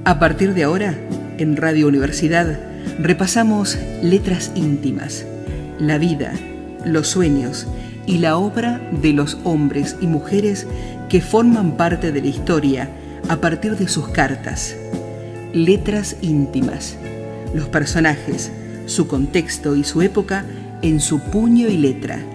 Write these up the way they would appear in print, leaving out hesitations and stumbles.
A partir de ahora, en Radio Universidad, repasamos letras íntimas, la vida, los sueños y la obra de los hombres y mujeres que forman parte de la historia a partir de sus cartas. Letras íntimas, los personajes, su contexto y su época en su puño y letra.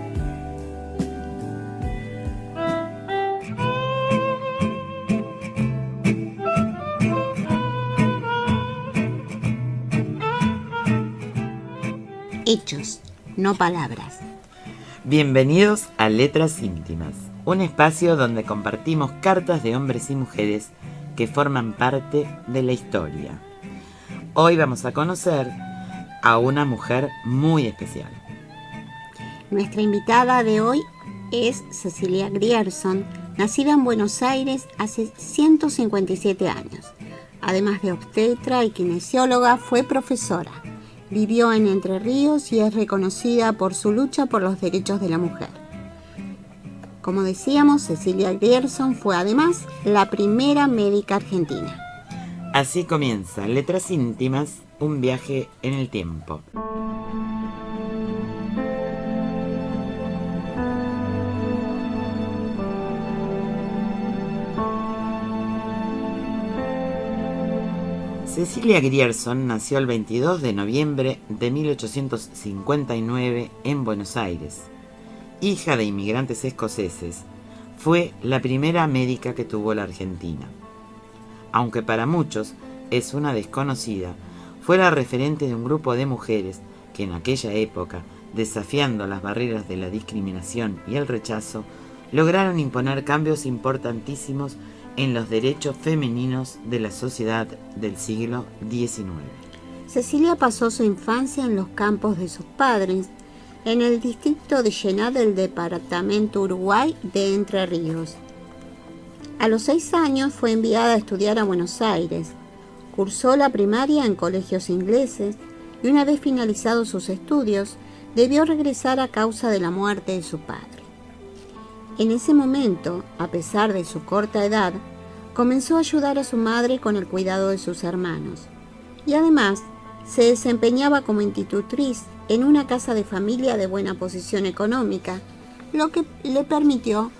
Hechos, no palabras. Bienvenidos a Letras Íntimas, un espacio donde compartimos cartas de hombres y mujeres que forman parte de la historia. Hoy vamos a conocer a una mujer muy especial. Nuestra invitada de hoy es Cecilia Grierson, nacida en Buenos Aires hace 157 años. Además de obstetra y kinesióloga, fue profesora. Vivió en Entre Ríos y es reconocida por su lucha por los derechos de la mujer. Como decíamos, Cecilia Grierson fue además la primera médica argentina. Así comienza Letras Íntimas, un viaje en el tiempo. Cecilia Grierson nació el 22 de noviembre de 1859 en Buenos Aires. Hija de inmigrantes escoceses, fue la primera médica que tuvo la Argentina. Aunque para muchos es una desconocida, fue la referente de un grupo de mujeres que en aquella época, desafiando las barreras de la discriminación y el rechazo, lograron imponer cambios importantísimos en los derechos femeninos de la sociedad del siglo XIX. Cecilia pasó su infancia en los campos de sus padres, en el distrito de Llená del departamento Uruguay de Entre Ríos. A los 6 años fue enviada a estudiar a Buenos Aires. Cursó la primaria en colegios ingleses y una vez finalizados sus estudios, debió regresar a causa de la muerte de su padre. En ese momento, a pesar de su corta edad, comenzó a ayudar a su madre con el cuidado de sus hermanos y además se desempeñaba como institutriz en una casa de familia de buena posición económica, lo que le permitió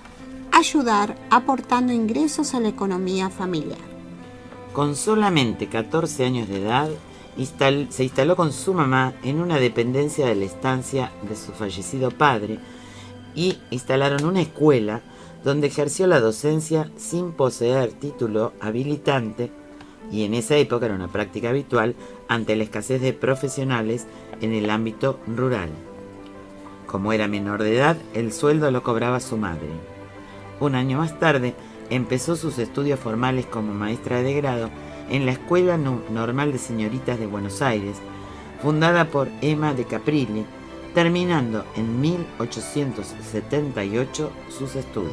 ayudar aportando ingresos a la economía familiar. Con solamente 14 años de edad, se instaló con su mamá en una dependencia de la estancia de su fallecido padre y instalaron una escuela donde ejerció la docencia sin poseer título habilitante, y en esa época era una práctica habitual ante la escasez de profesionales en el ámbito rural. Como era menor de edad, el sueldo lo cobraba su madre. Un año más tarde, empezó sus estudios formales como maestra de grado en la Escuela Normal de Señoritas de Buenos Aires, fundada por Emma de Caprile, terminando en 1878 sus estudios.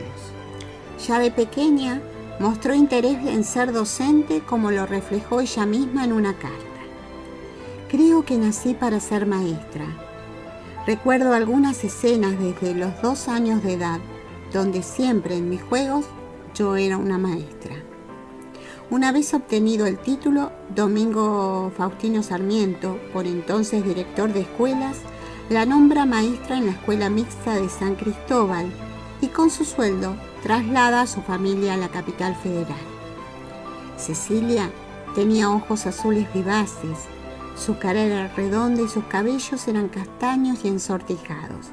Ya de pequeña mostró interés en ser docente, como lo reflejó ella misma en una carta. Creo que nací para ser maestra. Recuerdo algunas escenas desde los 2 años de edad, donde siempre en mis juegos yo era una maestra. Una vez obtenido el título, Domingo Faustino Sarmiento, por entonces director de escuelas, la nombra maestra en la Escuela Mixta de San Cristóbal y con su sueldo traslada a su familia a la capital federal. Cecilia tenía ojos azules vivaces, su cara era redonda y sus cabellos eran castaños y ensortijados.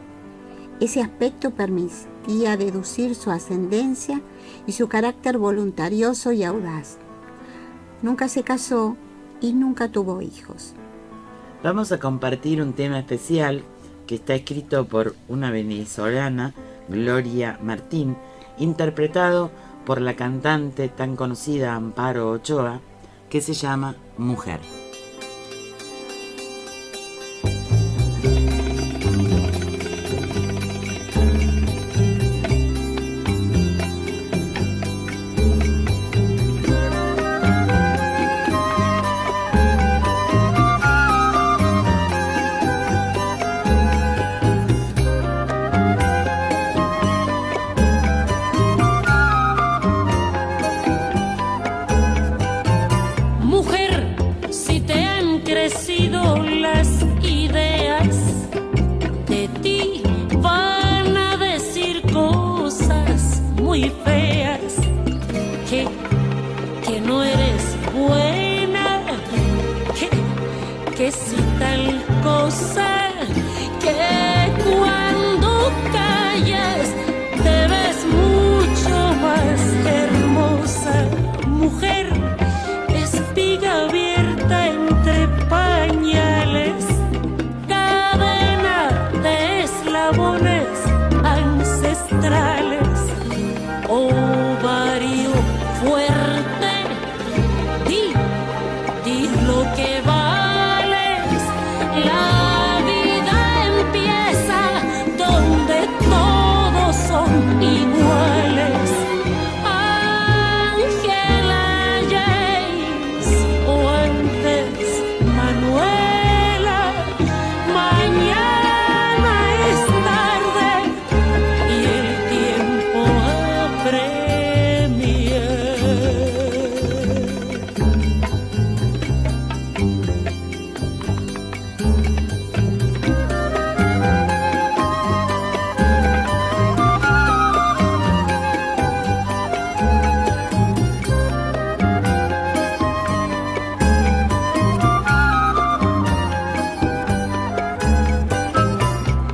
Ese aspecto permitía deducir su ascendencia y su carácter voluntarioso y audaz. Nunca se casó y nunca tuvo hijos. Vamos a compartir un tema especial que está escrito por una venezolana, Gloria Martín, interpretado por la cantante tan conocida Amparo Ochoa, que se llama Mujer. Mujer, es tal cosa que cuando callas te ves mucho más hermosa. Mujer, espiga abierta entre pañales, cadena de eslabones ancestrales, ovario fuerte, di lo que vales. La vida empieza donde todos son iguales. Ángela James o antes Manuela, mañana es tarde y el tiempo apremia.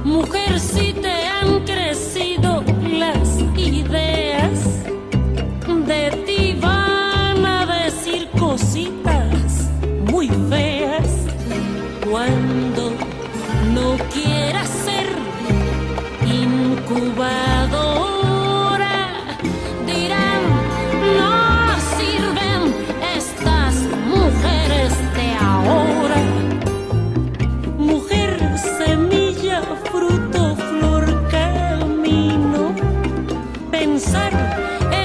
Mujer, si te han crecido las ideas, de ti van a decir cositas muy feas. Cuando no quieras ser incubadora, dirán, no sirven estas mujeres de ahora. Mujer, semilla, fruto, flor, camino. Pensar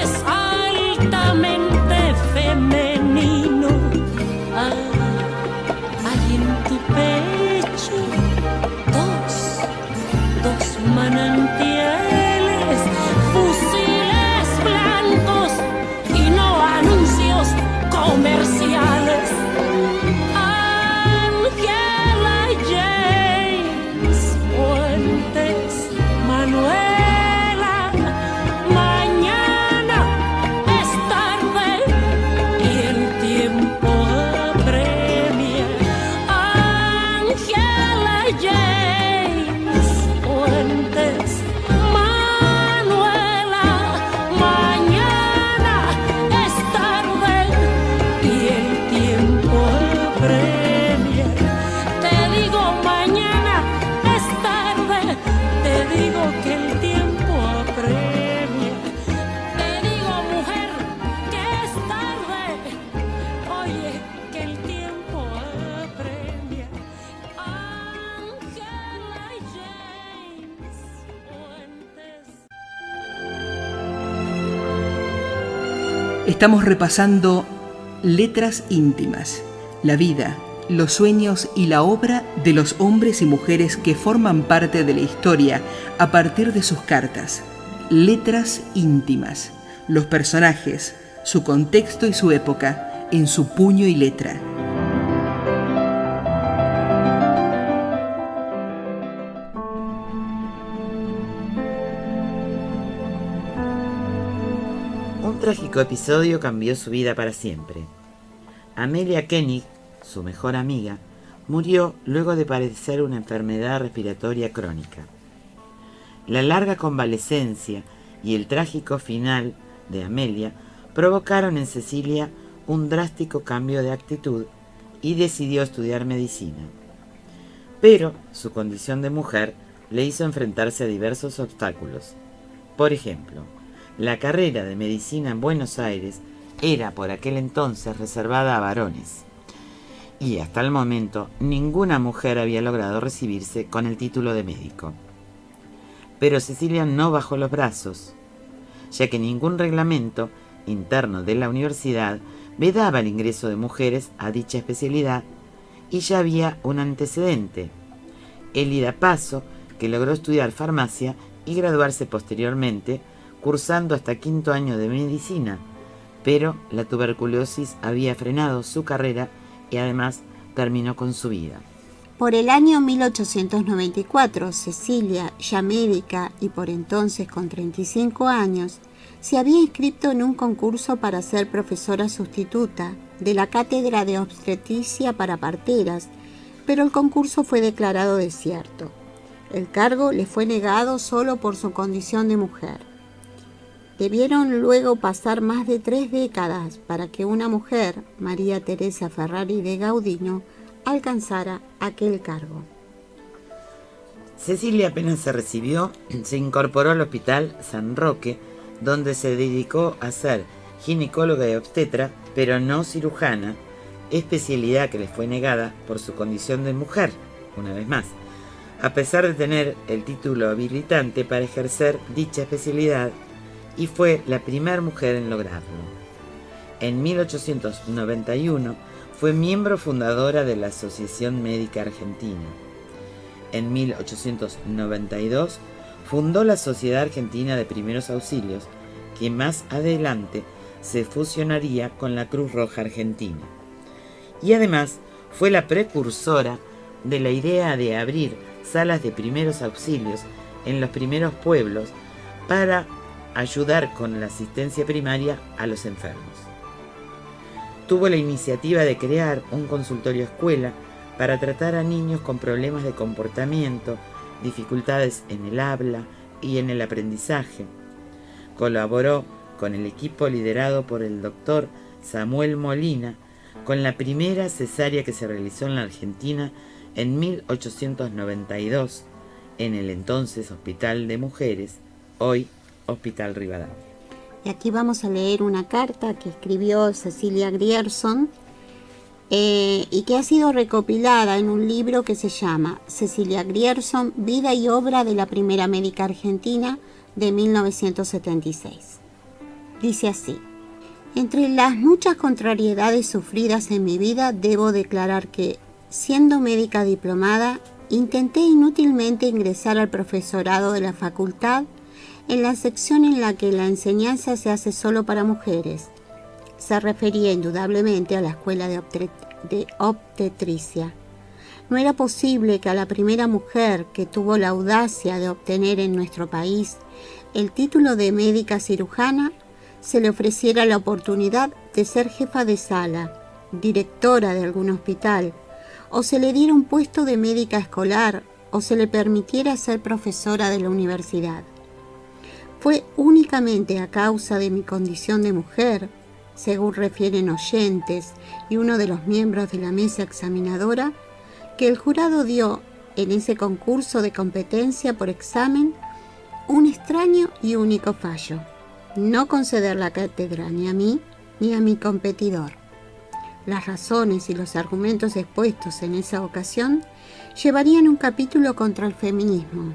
es altamente femenino. Hay en tu pecho dos manantiales, fusiles blancos y no anuncios comerciales. Ángela James Fuentes, Manuela, mañana es tarde y el tiempo apremia. Ángela James Fuentes, Manuela, mañana es tarde y el tiempo apremia. Te digo mañana es tarde, te digo que el tiempo apremia. Te digo mujer que es tarde, oye que el tiempo apremia. Ángela James Fuentes. Estamos repasando Letras íntimas, la vida, los sueños y la obra de los hombres y mujeres que forman parte de la historia a partir de sus cartas. Letras íntimas, los personajes, su contexto y su época, en su puño y letra. Un trágico episodio cambió su vida para siempre. Amelia Koenig, su mejor amiga, murió luego de padecer una enfermedad respiratoria crónica. La larga convalecencia y el trágico final de Amelia provocaron en Cecilia un drástico cambio de actitud y decidió estudiar medicina. Pero su condición de mujer le hizo enfrentarse a diversos obstáculos. Por ejemplo, la carrera de medicina en Buenos Aires era por aquel entonces reservada a varones, y hasta el momento ninguna mujer había logrado recibirse con el título de médico. Pero Cecilia no bajó los brazos, ya que ningún reglamento interno de la universidad vedaba el ingreso de mujeres a dicha especialidad, y ya había un antecedente, Elida Paso, que logró estudiar farmacia y graduarse posteriormente, cursando hasta quinto año de medicina, pero la tuberculosis había frenado su carrera y además terminó con su vida. Por el año 1894, Cecilia, ya médica y por entonces con 35 años, se había inscrito en un concurso para ser profesora sustituta de la Cátedra de Obstetricia para Parteras pero el concurso fue declarado desierto. El cargo le fue negado solo por su condición de mujer. Debieron luego pasar más de 3 décadas para que una mujer, María Teresa Ferrari de Gaudino, alcanzara aquel cargo. Cecilia apenas se recibió, se incorporó al Hospital San Roque, donde se dedicó a ser ginecóloga y obstetra, pero no cirujana, especialidad que le fue negada por su condición de mujer, una vez más, a pesar de tener el título habilitante para ejercer dicha especialidad, y fue la primera mujer en lograrlo. En 1891 fue miembro fundadora de la Asociación Médica Argentina. En 1892 fundó la Sociedad Argentina de Primeros Auxilios, que más adelante se fusionaría con la Cruz Roja Argentina. Y además fue la precursora de la idea de abrir salas de primeros auxilios en los primeros pueblos para ayudar con la asistencia primaria a los enfermos. Tuvo la iniciativa de crear un consultorio escuela para tratar a niños con problemas de comportamiento, dificultades en el habla y en el aprendizaje. Colaboró con el equipo liderado por el doctor Samuel Molina con la primera cesárea que se realizó en la Argentina en 1892 en el entonces Hospital de Mujeres, hoy Hospital Rivadavia. Y aquí vamos a leer una carta que escribió Cecilia Grierson y que ha sido recopilada en un libro que se llama Cecilia Grierson, Vida y Obra de la Primera Médica Argentina, de 1976. Dice así: entre las muchas contrariedades sufridas en mi vida, debo declarar que, siendo médica diplomada, intenté inútilmente ingresar al profesorado de la facultad en la sección en la que la enseñanza se hace solo para mujeres. Se refería indudablemente a la escuela de obstetricia. No era posible que a la primera mujer que tuvo la audacia de obtener en nuestro país el título de médica cirujana se le ofreciera la oportunidad de ser jefa de sala, directora de algún hospital, o se le diera un puesto de médica escolar, o se le permitiera ser profesora de la universidad. Fue únicamente a causa de mi condición de mujer, según refieren oyentes y uno de los miembros de la mesa examinadora, que el jurado dio en ese concurso de competencia por examen un extraño y único fallo: no conceder la cátedra ni a mí ni a mi competidor. Las razones y los argumentos expuestos en esa ocasión llevarían un capítulo contra el feminismo,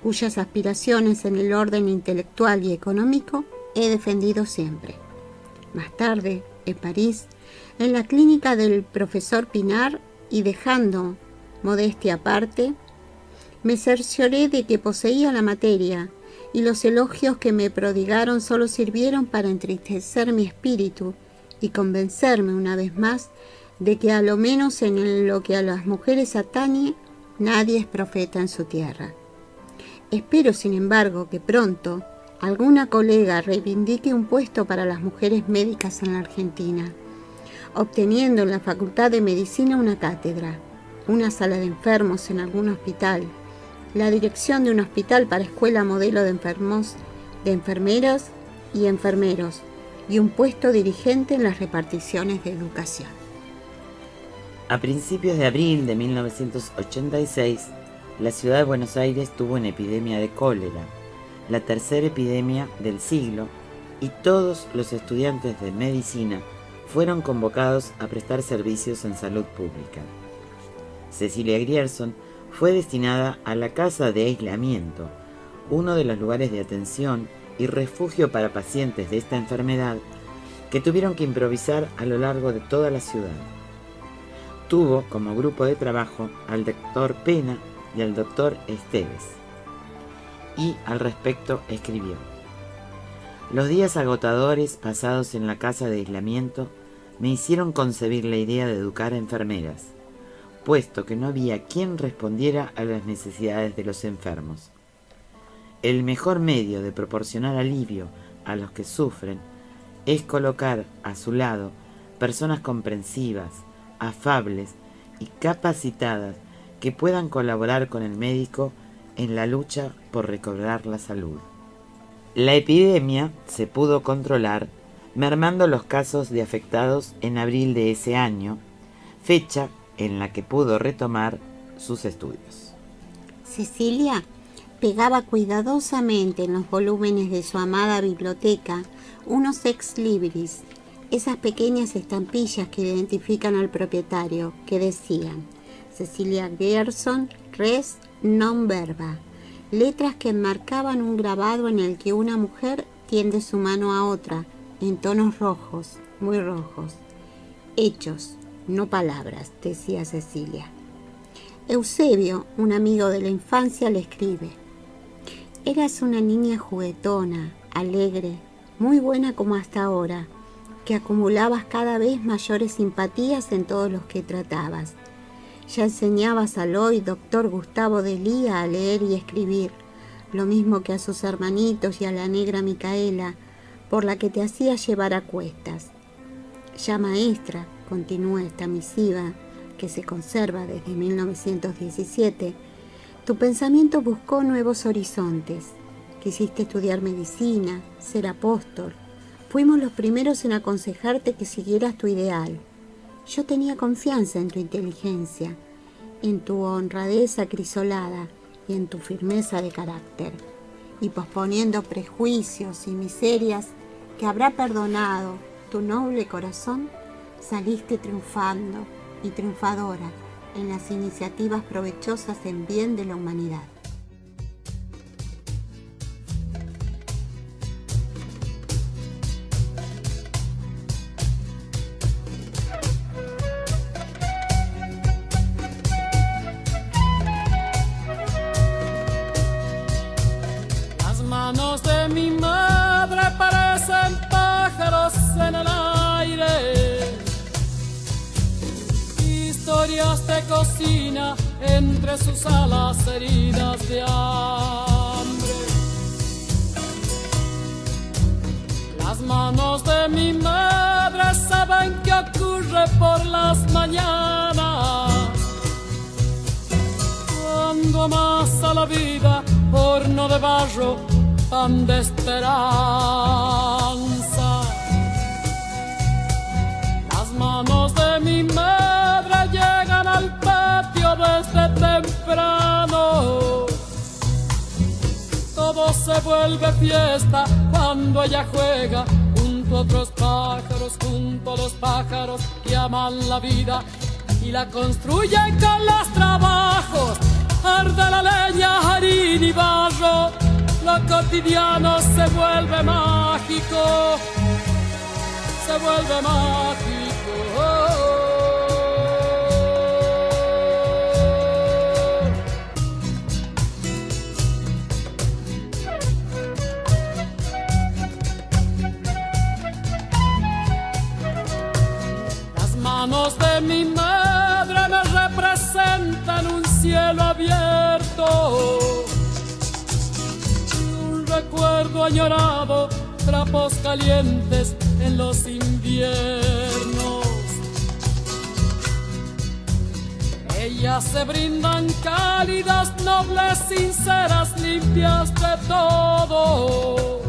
cuyas aspiraciones en el orden intelectual y económico he defendido siempre. Más tarde, en París, en la clínica del profesor Pinar, y dejando modestia aparte, me cercioré de que poseía la materia, y los elogios que me prodigaron solo sirvieron para entristecer mi espíritu y convencerme una vez más de que a lo menos en lo que a las mujeres atañe, nadie es profeta en su tierra. Espero, sin embargo, que pronto alguna colega reivindique un puesto para las mujeres médicas en la Argentina, obteniendo en la Facultad de Medicina una cátedra, una sala de enfermos en algún hospital, la dirección de un hospital para escuela modelo de enfermos, de enfermeras y enfermeros, y un puesto dirigente en las reparticiones de educación. A principios de abril de 1986, la ciudad de Buenos Aires tuvo una epidemia de cólera, la tercera epidemia del siglo, y todos los estudiantes de medicina fueron convocados a prestar servicios en salud pública. Cecilia Grierson fue destinada a la casa de aislamiento, uno de los lugares de atención y refugio para pacientes de esta enfermedad que tuvieron que improvisar a lo largo de toda la ciudad. Tuvo como grupo de trabajo al doctor Pena y al doctor Esteves, y al respecto escribió: los días agotadores pasados en la casa de aislamiento me hicieron concebir la idea de educar a enfermeras, puesto que no había quien respondiera a las necesidades de los enfermos. El mejor medio de proporcionar alivio a los que sufren es colocar a su lado personas comprensivas, afables, y capacitadas que puedan colaborar con el médico en la lucha por recobrar la salud. La epidemia se pudo controlar mermando los casos de afectados en abril de ese año, fecha en la que pudo retomar sus estudios. Cecilia pegaba cuidadosamente en los volúmenes de su amada biblioteca unos ex libris, esas pequeñas estampillas que identifican al propietario, que decían: Cecilia Gerson, res non verba, letras que enmarcaban un grabado en el que una mujer tiende su mano a otra, en tonos rojos, muy rojos. Hechos, no palabras, decía Cecilia. Eusebio, un amigo de la infancia, le escribe: eras una niña juguetona, alegre, muy buena como hasta ahora, que acumulabas cada vez mayores simpatías en todos los que tratabas. Ya enseñabas al hoy doctor Gustavo de Lía a leer y escribir, lo mismo que a sus hermanitos y a la negra Micaela, por la que te hacías llevar a cuestas. Ya maestra, continúa esta misiva, que se conserva desde 1917, tu pensamiento buscó nuevos horizontes. Quisiste estudiar medicina, ser apóstol. Fuimos los primeros en aconsejarte que siguieras tu ideal. Yo tenía confianza en tu inteligencia, en tu honradez acrisolada y en tu firmeza de carácter. Y posponiendo prejuicios y miserias que habrá perdonado tu noble corazón, saliste triunfando y triunfadora en las iniciativas provechosas en bien de la humanidad. Las manos de mi madre parecen pájaros en el aire, historias de cocina entre sus alas heridas de hambre. Las manos de mi madre saben qué ocurre por las mañanas, cuando amasa la vida horno de barro, pan de esperanza. Las manos de mi madre llegan al patio desde temprano. Todo se vuelve fiesta cuando ella juega junto a otros pájaros, junto a los pájaros que aman la vida y la construyen con los trabajos. Arde la leña, harina y barro, lo cotidiano se vuelve mágico, se vuelve mágico. Las manos de mi madre me representan un cielo abierto, un recuerdo añorado, trapos calientes en los inviernos. Ellas se brindan cálidas, nobles, sinceras, limpias de todo.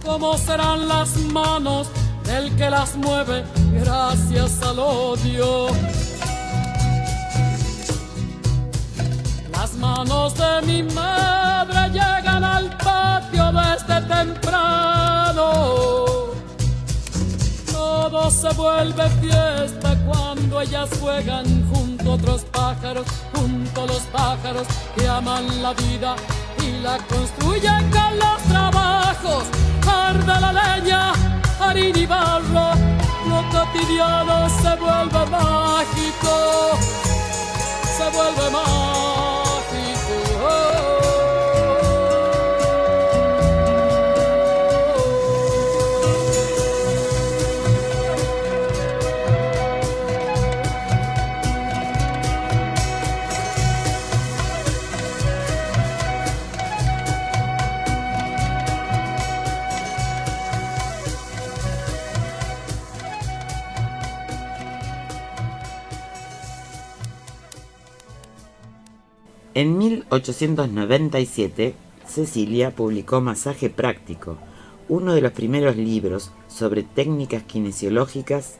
¿Cómo serán las manos del que las mueve gracias al odio? Las manos de mi madre llegan al patio desde temprano. Todo se vuelve fiesta cuando ellas juegan junto a otros pájaros, junto a los pájaros que aman la vida y la construyen con los trabajos. Arde la leña, harina y barro, lo cotidiano se vuelve mágico, se vuelve mágico. En 1897, Cecilia publicó Masaje Práctico, uno de los primeros libros sobre técnicas kinesiológicas,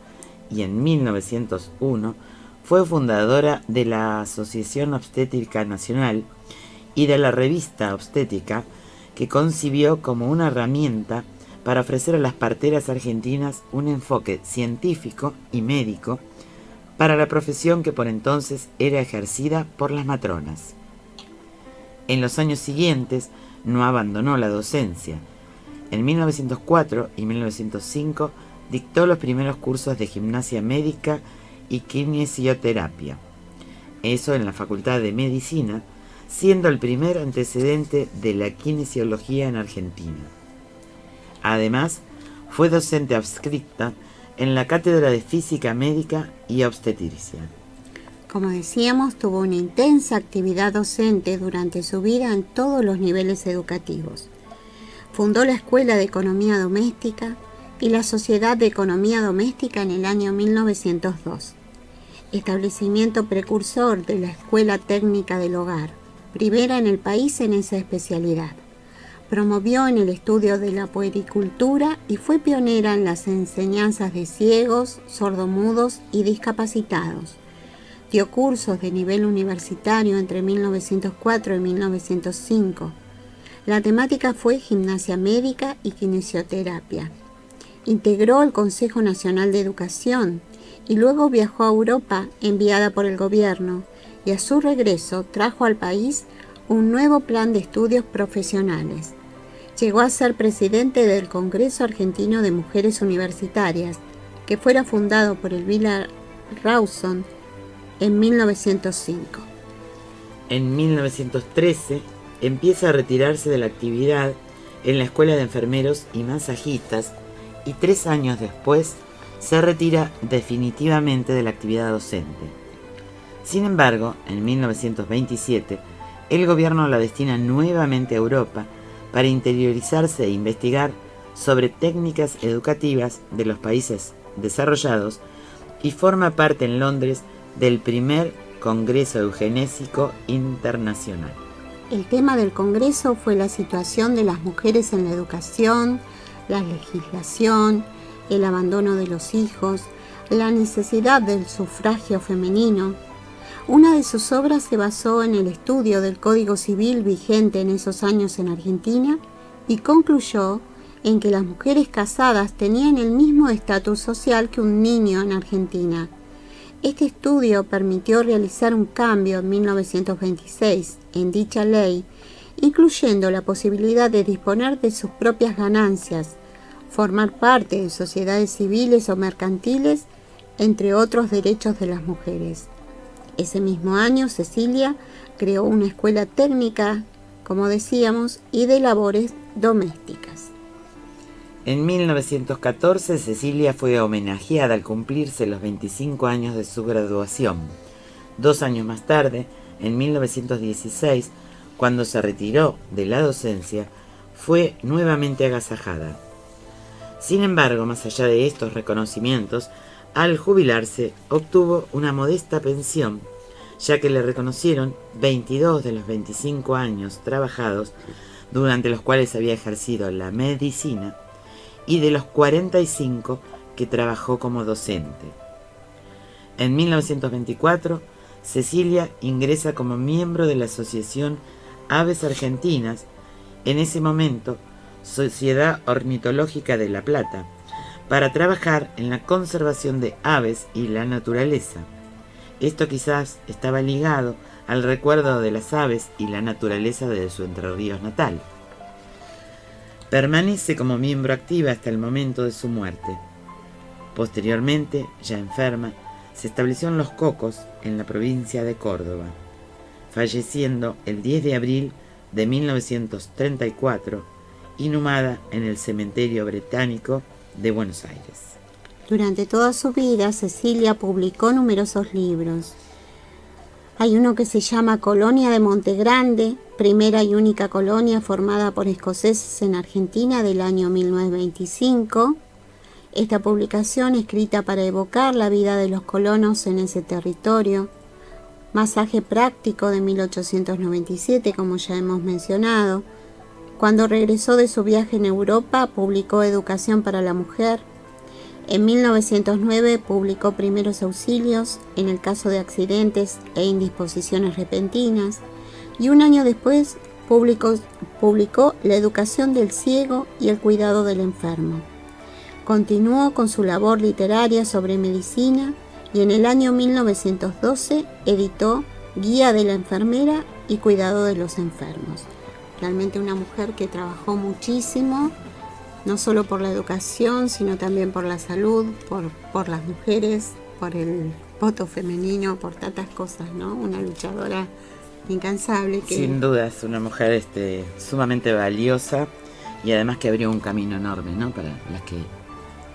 y en 1901 fue fundadora de la Asociación Obstétrica Nacional y de la Revista Obstétrica, que concibió como una herramienta para ofrecer a las parteras argentinas un enfoque científico y médico para la profesión que por entonces era ejercida por las matronas. En los años siguientes no abandonó la docencia. En 1904 y 1905 dictó los primeros cursos de gimnasia médica y kinesioterapia, eso en la Facultad de Medicina, siendo el primer antecedente de la kinesiología en Argentina. Además, fue docente adscrita en la Cátedra de Física Médica y Obstetricia. Como decíamos, tuvo una intensa actividad docente durante su vida en todos los niveles educativos. Fundó la Escuela de Economía Doméstica y la Sociedad de Economía Doméstica en el año 1902, establecimiento precursor de la Escuela Técnica del Hogar, primera en el país en esa especialidad. Promovió en el estudio de la puericultura y fue pionera en las enseñanzas de ciegos, sordomudos y discapacitados. Dio cursos de nivel universitario entre 1904 y 1905. La temática fue gimnasia médica y kinesioterapia. Integró el Consejo Nacional de Educación y luego viajó a Europa enviada por el gobierno, y a su regreso trajo al país un nuevo plan de estudios profesionales. Llegó a ser presidente del Congreso Argentino de Mujeres Universitarias, que fuera fundado por Elvira Rawson en 1905. En 1913 empieza a retirarse de la actividad en la Escuela de Enfermeros y Masajistas, y 3 años después se retira definitivamente de la actividad docente. Sin embargo, en 1927, el gobierno la destina nuevamente a Europa para interiorizarse e investigar sobre técnicas educativas de los países desarrollados, y forma parte en Londres del primer Congreso Eugenésico Internacional. El tema del Congreso fue la situación de las mujeres en la educación, la legislación, el abandono de los hijos, la necesidad del sufragio femenino. Una de sus obras se basó en el estudio del Código Civil vigente en esos años en Argentina y concluyó en que las mujeres casadas tenían el mismo estatus social que un niño en Argentina. Este estudio permitió realizar un cambio en 1926 en dicha ley, incluyendo la posibilidad de disponer de sus propias ganancias, formar parte de sociedades civiles o mercantiles, entre otros derechos de las mujeres. Ese mismo año, Cecilia creó una escuela técnica, como decíamos, y de labores domésticas. En 1914, Cecilia fue homenajeada al cumplirse los 25 años de su graduación. 2 años más tarde, en 1916, cuando se retiró de la docencia, fue nuevamente agasajada. Sin embargo, más allá de estos reconocimientos, al jubilarse obtuvo una modesta pensión, ya que le reconocieron 22 de los 25 años trabajados, durante los cuales había ejercido la medicina, y de los 45 que trabajó como docente. En 1924, Cecilia ingresa como miembro de la Asociación Aves Argentinas, en ese momento Sociedad Ornitológica de La Plata, para trabajar en la conservación de aves y la naturaleza. Esto quizás estaba ligado al recuerdo de las aves y la naturaleza de su Entre Ríos natal. Permanece como miembro activa hasta el momento de su muerte. Posteriormente, ya enferma, se estableció en Los Cocos, en la provincia de Córdoba, falleciendo el 10 de abril de 1934, inhumada en el Cementerio Británico de Buenos Aires. Durante toda su vida, Cecilia publicó numerosos libros. Hay uno que se llama Colonia de Monte Grande, primera y única colonia formada por escoceses en Argentina, del año 1925. Esta publicación, escrita para evocar la vida de los colonos en ese territorio, Masaje práctico de 1897, como ya hemos mencionado. Cuando regresó de su viaje en Europa, publicó Educación para la Mujer. En 1909 publicó Primeros Auxilios en el caso de accidentes e indisposiciones repentinas. Y un año después publicó La Educación del Ciego y el Cuidado del Enfermo. Continuó con su labor literaria sobre medicina y en el año 1912 editó Guía de la Enfermera y Cuidado de los Enfermos. Realmente una mujer que trabajó muchísimo, no solo por la educación, sino también por la salud, por las mujeres, por el voto femenino, por tantas cosas, ¿no? Una luchadora incansable. Sin duda, es una mujer sumamente valiosa y además que abrió un camino enorme, ¿no? Para las que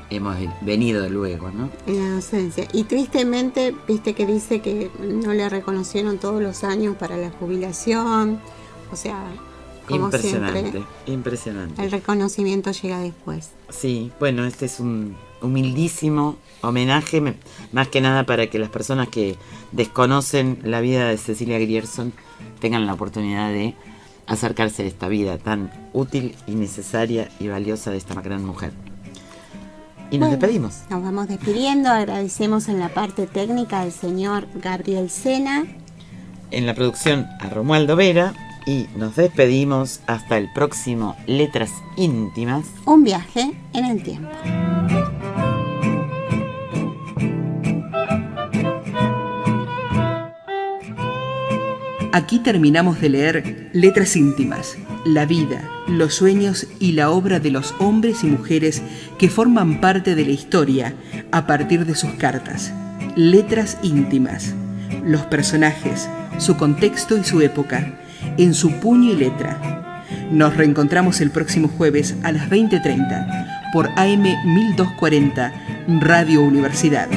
hemos venido luego, ¿no? En la docencia. Y tristemente, viste que dice que no le reconocieron todos los años para la jubilación, o sea, como siempre, impresionante. El reconocimiento llega después. Sí, bueno, este es un humildísimo homenaje, más que nada para que las personas que desconocen la vida de Cecilia Grierson tengan la oportunidad de acercarse a esta vida tan útil y necesaria y valiosa de esta gran mujer. Y nos despedimos. Nos vamos despidiendo, agradecemos en la parte técnica al señor Gabriel Sena. En la producción a Romualdo Vera. Y nos despedimos hasta el próximo Letras Íntimas. Un viaje en el tiempo. Aquí terminamos de leer Letras Íntimas, la vida, los sueños y la obra de los hombres y mujeres que forman parte de la historia a partir de sus cartas. Letras Íntimas, los personajes, su contexto y su época, en su puño y letra. Nos reencontramos el próximo jueves a las 20:30 por AM 1240 Radio Universidad.